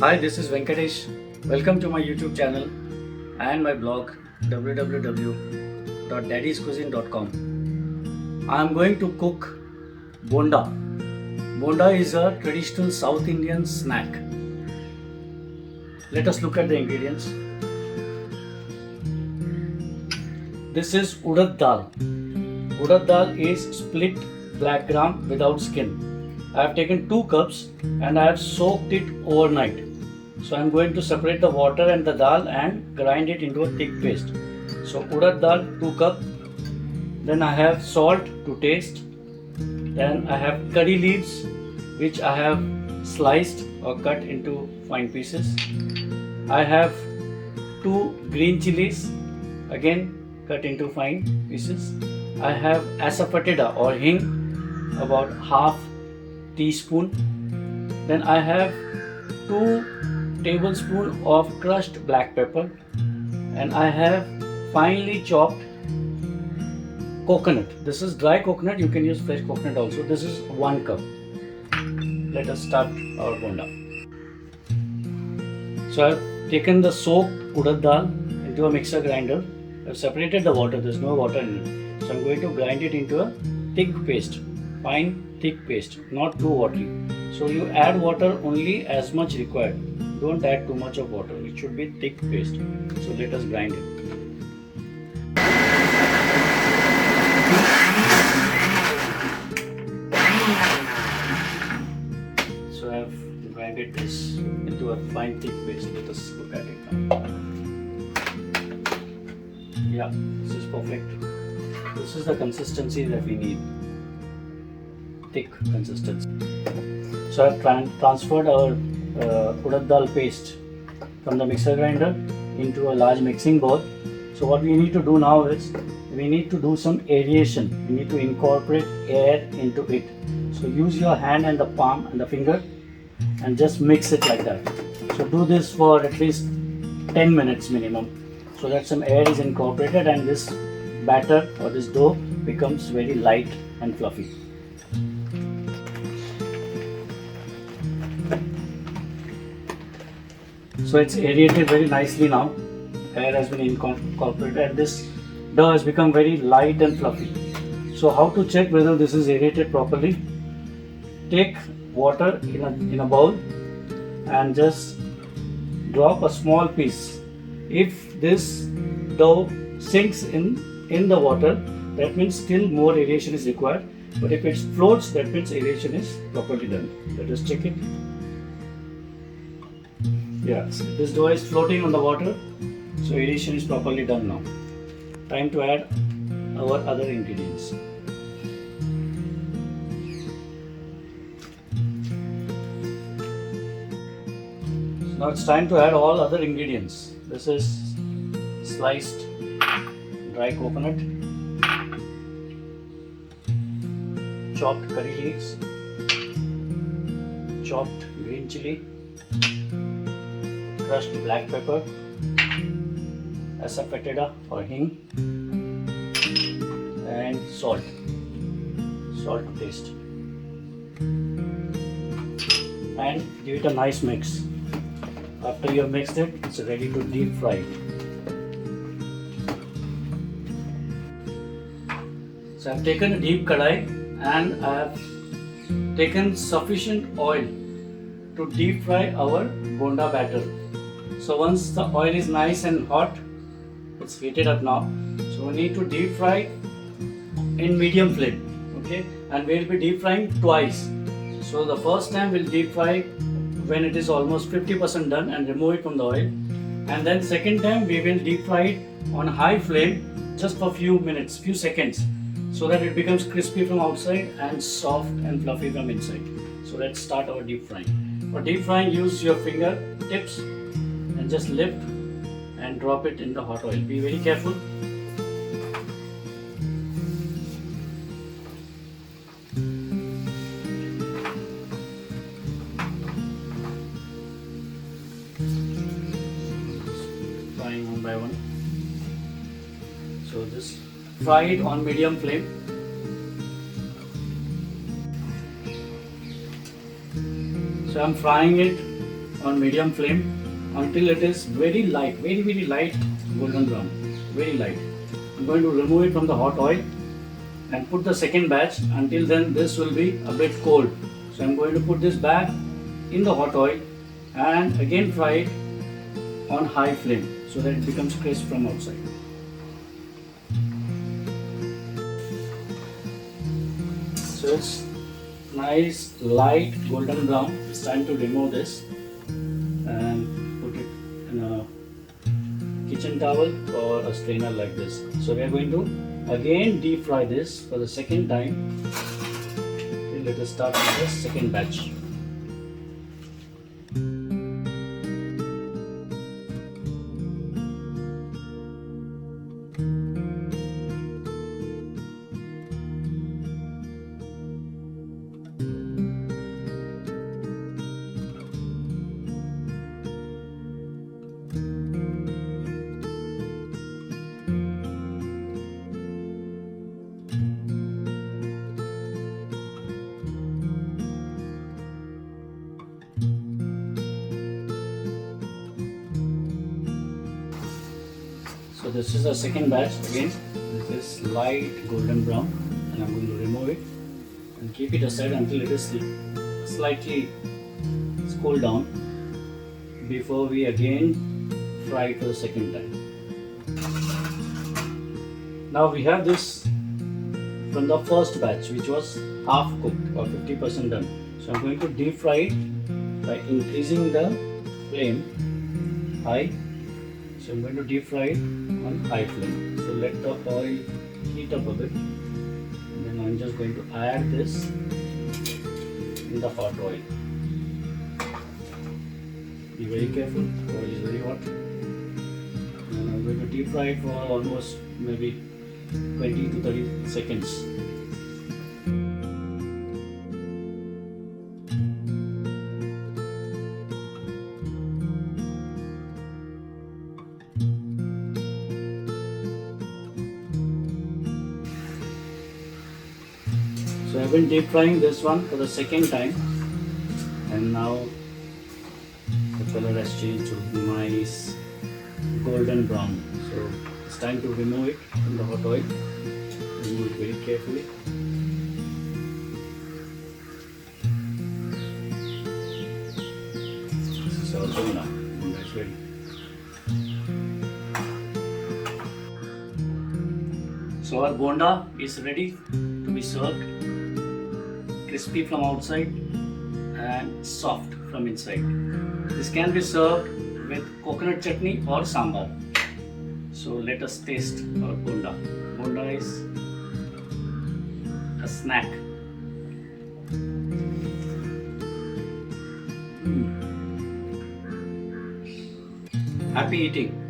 Hi, this is Venkatesh. Welcome to my YouTube channel and my blog www.daddyscuisine.com. I am going to cook bonda. Bonda is a traditional South Indian snack. Let us look at the ingredients. This is urad dal. Urad dal is split black gram without skin. I have taken 2 cups and I have soaked it overnight. So I am going to separate the water and the dal and grind it into a thick paste. So urad dal 2 cup. Then I have salt to taste. Then I have curry leaves which I have sliced or cut into fine pieces. I have 2 green chilies again cut into fine pieces. I have asafoetida or hing about half teaspoon. Then I have 2 tablespoons of crushed black pepper, and I have finely chopped coconut. This is dry coconut, you can use fresh coconut also. This is 1 cup. Let us start our bonda. So I have taken the soaked urad dal into a mixer grinder. I have separated the water, there is no water in it. So I am going to grind it into a thick paste, fine thick paste, not too watery. So you add water only as much required. Don't add too much of water. It should be thick paste. So let us grind it. So I have grinded this into a fine thick paste. Let us look at it now. Yeah, this is perfect. This is the consistency that we need. Thick consistency. So I have transferred our urad dal paste from the mixer grinder into a large mixing bowl. So what we need to do now is we need to do some aeration. We need to incorporate air into it. So use your hand and the palm and the finger and just mix it like that. So do this for at least 10 minutes minimum, so that some air is incorporated and this batter or this dough becomes very light and fluffy. So it's aerated very nicely now. Air has been incorporated and this dough has become very light and fluffy. So how to check whether this is aerated properly? Take water in a bowl and just drop a small piece. If this dough sinks in the water, that means still more aeration is required. But if it floats, that means aeration is properly done. Let us check it. Yes, this dough is floating on the water, so aeration is properly done now. Time to add our other ingredients. Now it's time to add all other ingredients. This is sliced dry coconut, chopped curry leaves, chopped green chili, crushed black pepper, asafoetida or hing, and salt to taste, and give it a nice mix. After you have mixed it, it's ready to deep fry it. So I have taken a deep kadai and I have taken sufficient oil to deep fry our bonda batter. So once the oil is nice and hot, it's heated up now. So we need to deep fry in medium flame, okay? And we'll be deep frying twice. So the first time we'll deep fry when it is almost 50% done and remove it from the oil. And then second time we will deep fry it on high flame just for few seconds, so that it becomes crispy from outside and soft and fluffy from inside. So let's start our deep frying. For deep frying, use your finger tips and just lift and drop it in the hot oil. Be very careful. Frying one by one. So just fry it on medium flame. So I'm frying it on medium flame until it is very light, very light golden brown, very light. I'm going to remove it from the hot oil and put the second batch. Until then this will be a bit cold. So I'm going to put this back in the hot oil and again fry it on high flame so that it becomes crisp from outside. So it's nice light golden brown. It's time to remove this and put it in a kitchen towel or a strainer like this. So we are going to again deep fry this for the second time. Okay, let us start with the second batch. So this is the second batch again. This is light golden brown and I'm going to remove it and keep it aside until it is slightly cooled down before we again fry it for the second time. Now we have this from the first batch which was half cooked or 50% done. So I'm going to deep fry it by increasing the flame high. So I'm going to deep fry it on high flame. So let the oil heat up a bit and then I'm just going to add this in the hot oil. Be very careful, the oil is very hot. And I'm going to deep fry it for almost maybe 20 to 30 seconds. So I've been deep frying this one for the second time and now the color has changed to nice golden brown. So it's time to remove it from the hot oil. Remove it very carefully. This is also enough and that's ready. So our bonda is ready to be served. Crispy from outside and soft from inside. This can be served with coconut chutney or sambar. So let us taste our bonda. Bonda is a snack. Happy eating.